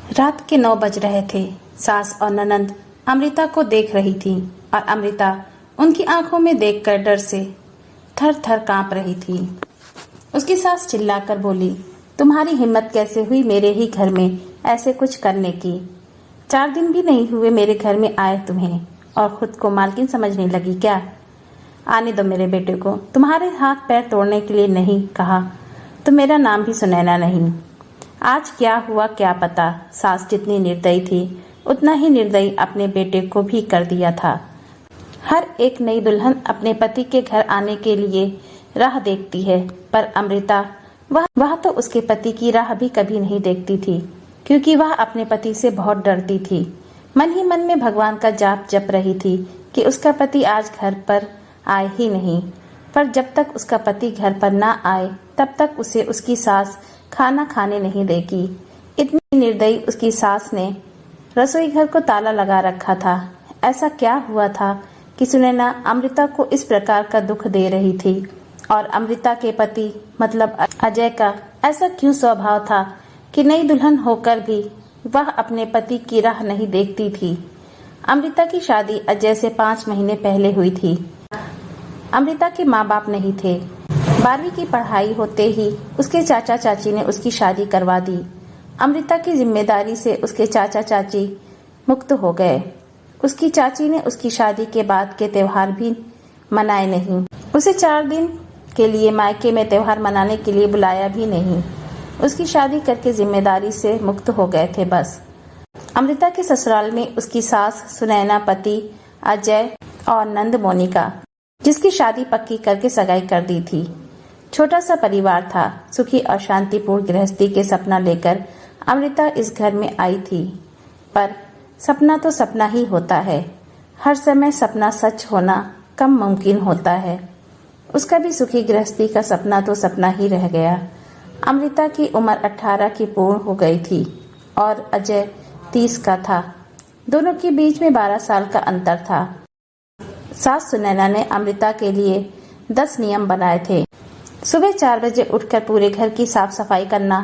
रात के 9 बज रहे थे। सास और ननंद अमृता को देख रही थी और अमृता उनकी आंखों में देखकर डर से थर थर कांप रही थी। उसकी सास चिल्लाकर बोली, तुम्हारी हिम्मत कैसे हुई मेरे ही घर में ऐसे कुछ करने की? 4 दिन भी नहीं हुए मेरे घर में आए तुम्हें और खुद को मालकिन समझने लगी क्या? आने दो मेरे बेटे को, तुम्हारे हाथ पैर तोड़ने के लिए नहीं कहा तो मेरा नाम भी सुनैना नहीं। आज क्या हुआ क्या पता। सास जितनी निर्दयी थी उतना ही निर्दयी अपने बेटे को भी कर दिया था। हर एक नई दुल्हन अपने पति के घर आने के लिए राह देखती है, पर अमृता वह तो उसके पति की राह भी कभी नहीं देखती थी, क्योंकि वह अपने पति से बहुत डरती थी। मन ही मन में भगवान का जाप जप रही थी कि उसका पति आज घर पर आए ही नहीं। पर जब तक उसका पति घर पर ना आए तब तक उसे उसकी सास खाना खाने नहीं देगी। इतनी निर्दयी उसकी सास ने रसोई घर को ताला लगा रखा था। ऐसा क्या हुआ था कि सुनैना अमृता को इस प्रकार का दुख दे रही थी? और अमृता के पति मतलब अजय का ऐसा क्यों स्वभाव था कि नई दुल्हन होकर भी वह अपने पति की राह नहीं देखती थी? अमृता की शादी अजय से 5 महीने पहले हुई थी। अमृता के माँ बाप नहीं थे। 12वीं की पढ़ाई होते ही उसके चाचा चाची ने उसकी शादी करवा दी। अमृता की जिम्मेदारी से उसके चाचा चाची मुक्त हो गए। उसकी चाची ने उसकी शादी के बाद के त्योहार भी मनाए नहीं। उसे 4 दिन के लिए मायके में त्योहार मनाने के लिए बुलाया भी नहीं। उसकी शादी करके जिम्मेदारी से मुक्त हो गए थे बस। अमृता के ससुराल में उसकी सास सुनैना, पति अजय और नंद मोनिका, जिसकी शादी पक्की करके सगाई कर दी थी। छोटा सा परिवार था। सुखी और शांतिपूर्ण गृहस्थी के सपना लेकर अमृता इस घर में आई थी। पर सपना तो सपना ही होता है। हर समय सपना सच होना कम मुमकिन होता है। उसका भी सुखी गृहस्थी का सपना तो सपना ही रह गया। अमृता की उम्र 18 की पूर्ण हो गई थी और अजय 30 का था। दोनों के बीच में 12 साल का अंतर था। सास सुनैना ने अमृता के लिए 10 नियम बनाए थे। सुबह 4 बजे उठकर पूरे घर की साफ सफाई करना,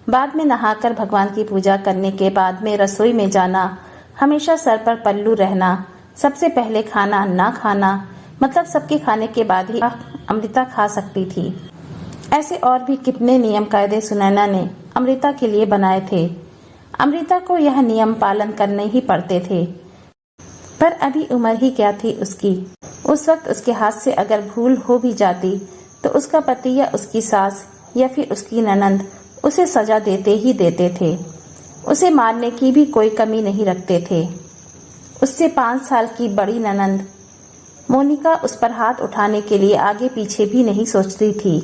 बाद में नहाकर भगवान की पूजा करने के बाद में रसोई में जाना, हमेशा सर पर पल्लू रहना, सबसे पहले खाना ना खाना, मतलब सबके खाने के बाद ही अमृता खा सकती थी। ऐसे और भी कितने नियम कायदे सुनैना ने अमृता के लिए बनाए थे। अमृता को यह नियम पालन करने ही पड़ते थे। पर अभी उम्र ही क्या थी उसकी। उस वक्त उसके हाथ से अगर भूल हो भी जाती तो उसका पति या उसकी सास या फिर उसकी ननंद उसे सजा देते ही देते थे। उसे मारने की भी कोई कमी नहीं रखते थे। उससे 5 साल की बड़ी ननंद मोनिका उस पर हाथ उठाने के लिए आगे पीछे भी नहीं सोचती थी।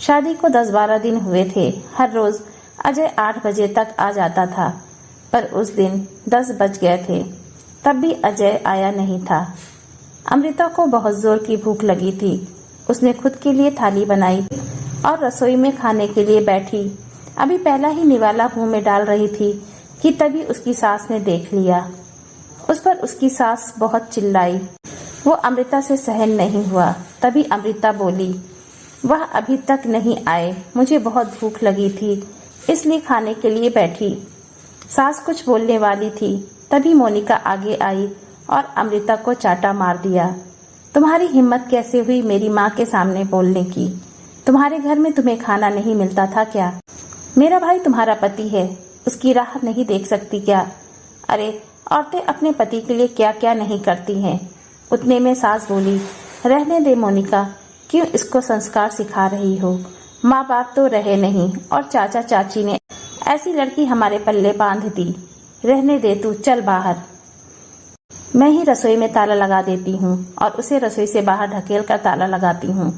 शादी को 10-12 दिन हुए थे। हर रोज अजय 8 बजे तक आ जाता था, पर उस दिन 10 बज गए थे, तब भी अजय आया नहीं था। अमृता को बहुत जोर की भूख लगी थी। उसने खुद के लिए थाली बनाई और रसोई में खाने के लिए बैठी। अभी पहला ही निवाला मुंह में डाल रही थी कि तभी उसकी सास ने देख लिया। उस पर उसकी सास बहुत चिल्लाई। वो अमृता से सहन नहीं हुआ। तभी अमृता बोली, वह अभी तक नहीं आए, मुझे बहुत भूख लगी थी इसलिए खाने के लिए बैठी। सास कुछ बोलने वाली थी, तभी मोनिका आगे आई और अमृता को चाटा मार दिया। तुम्हारी हिम्मत कैसे हुई मेरी माँ के सामने बोलने की? तुम्हारे घर में तुम्हें खाना नहीं मिलता था क्या? मेरा भाई तुम्हारा पति है, उसकी राह नहीं देख सकती क्या? अरे औरतें अपने पति के लिए क्या क्या नहीं करती हैं। उतने में सास बोली, रहने दे मोनिका, क्यों इसको संस्कार सिखा रही हो? माँ बाप तो रहे नहीं और चाचा चाची ने ऐसी लड़की हमारे पल्ले बांध दी। रहने दे तू, चल बाहर। मैं ही रसोई में ताला लगा देती हूँ और उसे रसोई से बाहर ढकेल कर ताला लगाती हूँ।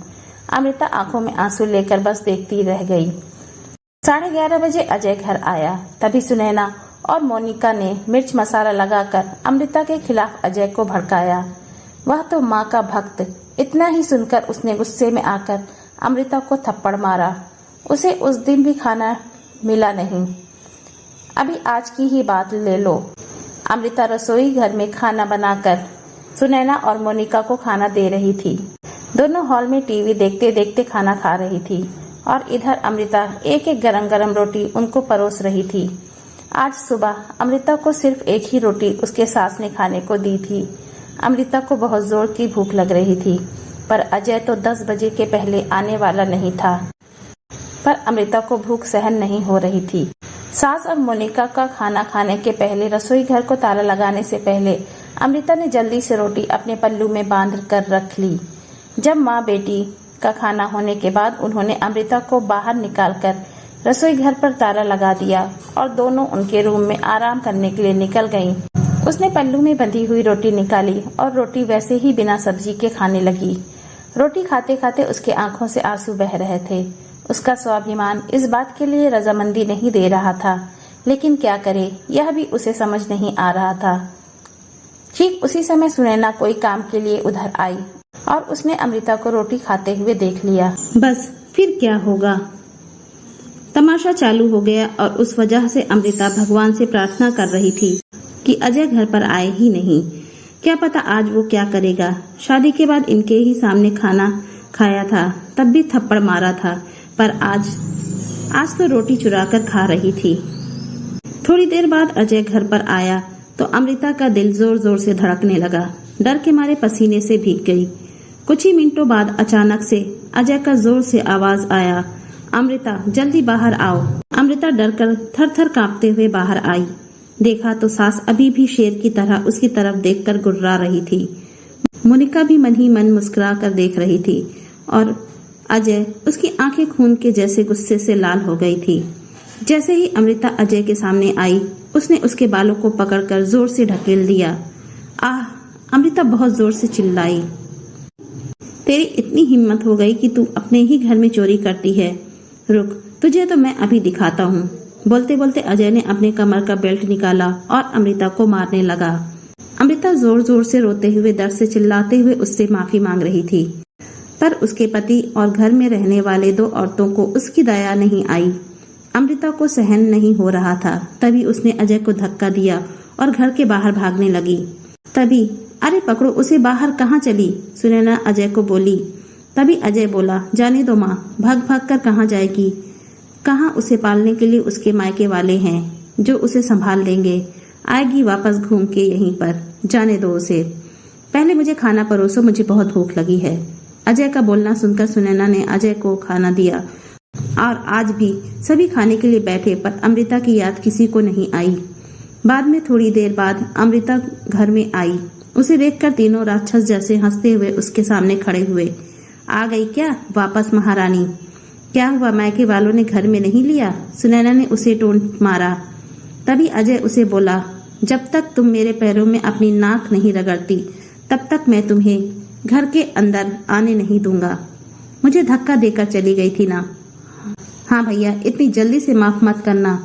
अमृता आंखों में आंसू लेकर बस देखती रह गई। 11:30 बजे अजय घर आया। तभी सुनैना और मोनिका ने मिर्च मसाला लगाकर अमृता के खिलाफ अजय को भड़काया। वह तो माँ का भक्त। इतना ही सुनकर उसने गुस्से में आकर अमृता को थप्पड़ मारा। उसे उस दिन भी खाना मिला नहीं। अभी आज की ही बात ले लो। अमृता रसोई घर में खाना बनाकर सुनैना और मोनिका को खाना दे रही थी। दोनों हॉल में टीवी देखते देखते खाना खा रही थी और इधर अमृता एक एक गरम गरम रोटी उनको परोस रही थी। आज सुबह अमृता को सिर्फ एक ही रोटी उसके सास ने खाने को दी थी। अमृता को बहुत जोर की भूख लग रही थी, पर अजय तो 10 बजे के पहले आने वाला नहीं था। पर अमृता को भूख सहन नहीं हो रही थी। सास और मोनिका का खाना खाने के पहले रसोई घर को ताला लगाने से पहले अमृता ने जल्दी से रोटी अपने पल्लू में बांध कर रख ली। जब माँ बेटी का खाना होने के बाद उन्होंने अमृता को बाहर निकालकर रसोई घर पर ताला लगा दिया और दोनों उनके रूम में आराम करने के लिए निकल गईं। उसने पल्लू में बंधी हुई रोटी निकाली और रोटी वैसे ही बिना सब्जी के खाने लगी। रोटी खाते खाते उसके आंखों से आंसू बह रहे थे। उसका स्वाभिमान इस बात के लिए रजामंदी नहीं दे रहा था, लेकिन क्या करे, यह भी उसे समझ नहीं आ रहा था। ठीक उसी समय सुनैना कोई काम के लिए उधर आई और उसने अमृता को रोटी खाते हुए देख लिया। बस फिर क्या होगा, तमाशा चालू हो गया और उस वजह से अमृता भगवान से प्रार्थना कर रही थी कि अजय घर पर आए ही नहीं। क्या पता आज वो क्या करेगा। शादी के बाद इनके ही सामने खाना खाया था, तब भी थप्पड़ मारा था, पर आज तो रोटी चुरा कर खा रही थी। थोड़ी देर बाद अजय घर पर आया तो अमृता का दिल जोर जोर से धड़कने लगा। डर के मारे पसीने से भीग गई। कुछ ही मिनटों बाद अचानक से अजय का जोर से आवाज आया, अमृता जल्दी बाहर आओ। अमृता डरकर थर थर कांपते हुए बाहर आई। देखा तो सास अभी भी शेर की तरह उसकी तरफ देखकर गुर्रा रही थी। मोनिका भी मन ही मन मुस्कुरा कर देख रही थी और अजय, उसकी आंखें खून के जैसे गुस्से से लाल हो गई थी। जैसे ही अमृता अजय के सामने आई, उसने उसके बालों को पकड़कर जोर से ढकेल दिया। आह! अमृता बहुत जोर से चिल्लाई। तेरी इतनी हिम्मत हो गई कि तू अपने ही घर में चोरी करती है। रुक, तुझे तो मैं अभी दिखाता हूँ। बोलते बोलते अजय ने अपने कमर का बेल्ट निकाला और अमृता को मारने लगा। अमृता जोर जोर से रोते हुए, दर्द से चिल्लाते हुए उससे माफी मांग रही थी, पर उसके पति और घर में रहने वाले 2 औरतों को उसकी दया नहीं आई। अमृता को सहन नहीं हो रहा था। तभी उसने अजय को धक्का दिया और घर के बाहर भागने लगी। तभी, अरे पकड़ो उसे, बाहर कहाँ चली? सुनैना अजय को बोली। तभी अजय बोला, जाने दो माँ, भाग भाग कर कहाँ जाएगी? कहाँ उसे पालने के लिए उसके मायके वाले हैं जो उसे संभाल लेंगे। आएगी वापस घूम के यहीं पर, जाने दो उसे। पहले मुझे खाना परोसो, मुझे बहुत भूख लगी है। अजय का बोलना सुनकर सुनैना ने अजय को खाना दिया और आज भी सभी खाने के लिए बैठे, पर अमृता की याद किसी को नहीं आई। बाद में थोड़ी देर बाद अमृता घर में आई। उसे देखकर तीनों राक्षस जैसे हंसते हुए उसके सामने खड़े हुए। आ गई क्या वापस महारानी? क्या हुआ, मायके वालों ने घर में नहीं लिया? सुनैना ने उसे टोंट मारा। तभी अजय उसे बोला, जब तक तुम मेरे पैरों में अपनी नाक नहीं रगड़ती तब तक मैं तुम्हें घर के अंदर आने नहीं दूंगा। मुझे धक्का देकर चली गई थी ना? हाँ भैया, इतनी जल्दी से माफ मत करना।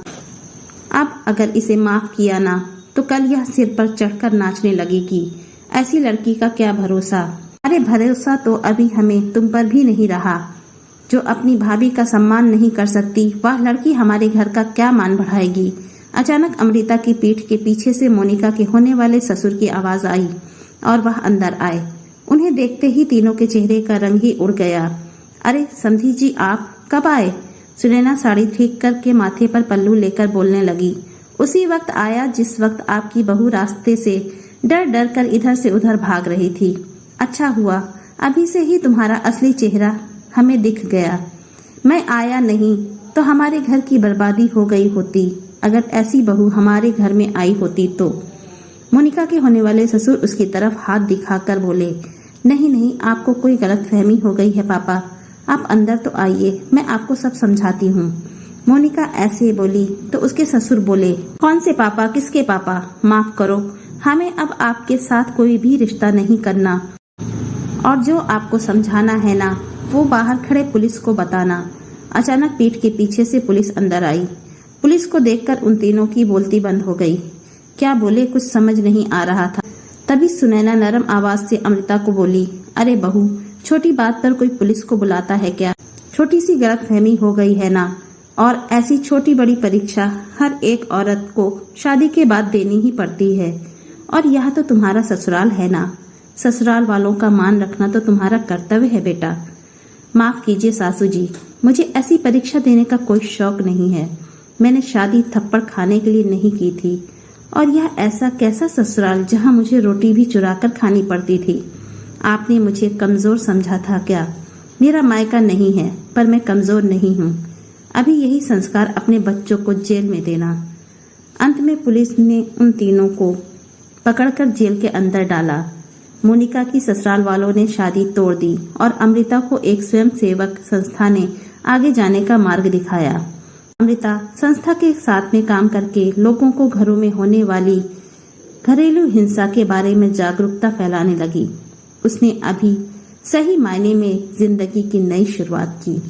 अब अगर इसे माफ किया ना तो कल यह सिर पर चढ़कर नाचने लगेगी। ऐसी लड़की का क्या भरोसा? अरे भरोसा तो अभी हमें तुम पर भी नहीं रहा। जो अपनी भाभी का सम्मान नहीं कर सकती, वह लड़की हमारे घर का क्या मान बढ़ाएगी? अचानक अमृता की पीठ के पीछे से मोनिका के होने वाले ससुर की आवाज आई और वह अंदर आए। उन्हें देखते ही तीनों के चेहरे का रंग ही उड़ गया। अरे समधी जी, आप कब आए? सुनैना साड़ी ठीक करके माथे पर पल्लू लेकर बोलने लगी। उसी वक्त आया जिस वक्त आपकी बहू रास्ते से डर डर कर इधर से उधर भाग रही थी। अच्छा हुआ, अभी से ही तुम्हारा असली चेहरा हमें दिख गया। मैं आया नहीं तो हमारे घर की बर्बादी हो गई होती। अगर ऐसी बहू हमारे घर में आई होती तो। मोनिका के होने वाले ससुर उसकी तरफ हाथ दिखाकर बोले, नहीं नहीं, आपको कोई गलतफहमी हो गई है पापा। आप अंदर तो आइए, मैं आपको सब समझाती हूँ। मोनिका ऐसे बोली तो उसके ससुर बोले, कौन से पापा, किसके पापा? माफ करो, हमें अब आपके साथ कोई भी रिश्ता नहीं करना, और जो आपको समझाना है ना वो बाहर खड़े पुलिस को बताना। अचानक पीठ के पीछे से पुलिस अंदर आई। पुलिस को देखकर उन तीनों की बोलती बंद हो गई। क्या बोले कुछ समझ नहीं आ रहा था। तभी सुनैना नरम आवाज से अमृता को बोली, अरे बहू, छोटी बात पर कोई पुलिस को बुलाता है क्या? छोटी सी गलतफहमी हो गई है ना, और ऐसी छोटी बड़ी परीक्षा हर एक औरत को शादी के बाद देनी ही पड़ती है। और यह तो तुम्हारा ससुराल है ना, ससुराल वालों का मान रखना तो तुम्हारा कर्तव्य है बेटा। माफ कीजिए सासू जी, मुझे ऐसी परीक्षा देने का कोई शौक नहीं है। मैंने शादी थप्पड़ खाने के लिए नहीं की थी, और यह ऐसा कैसा ससुराल जहां मुझे रोटी भी चुरा कर खानी पड़ती थी। आपने मुझे कमजोर समझा था क्या? मेरा मायका नहीं है, पर मैं कमजोर नहीं हूँ। अभी यही संस्कार अपने बच्चों को जेल में देना। अंत में पुलिस ने उन तीनों को पकड़कर जेल के अंदर डाला। मोनिका की ससुराल वालों ने शादी तोड़ दी और अमृता को एक स्वयंसेवक संस्था ने आगे जाने का मार्ग दिखाया। अमृता संस्था के साथ में काम करके लोगों को घरों में होने वाली घरेलू हिंसा के बारे में जागरूकता फैलाने लगी। उसने अभी सही मायने में जिंदगी की नई शुरुआत की।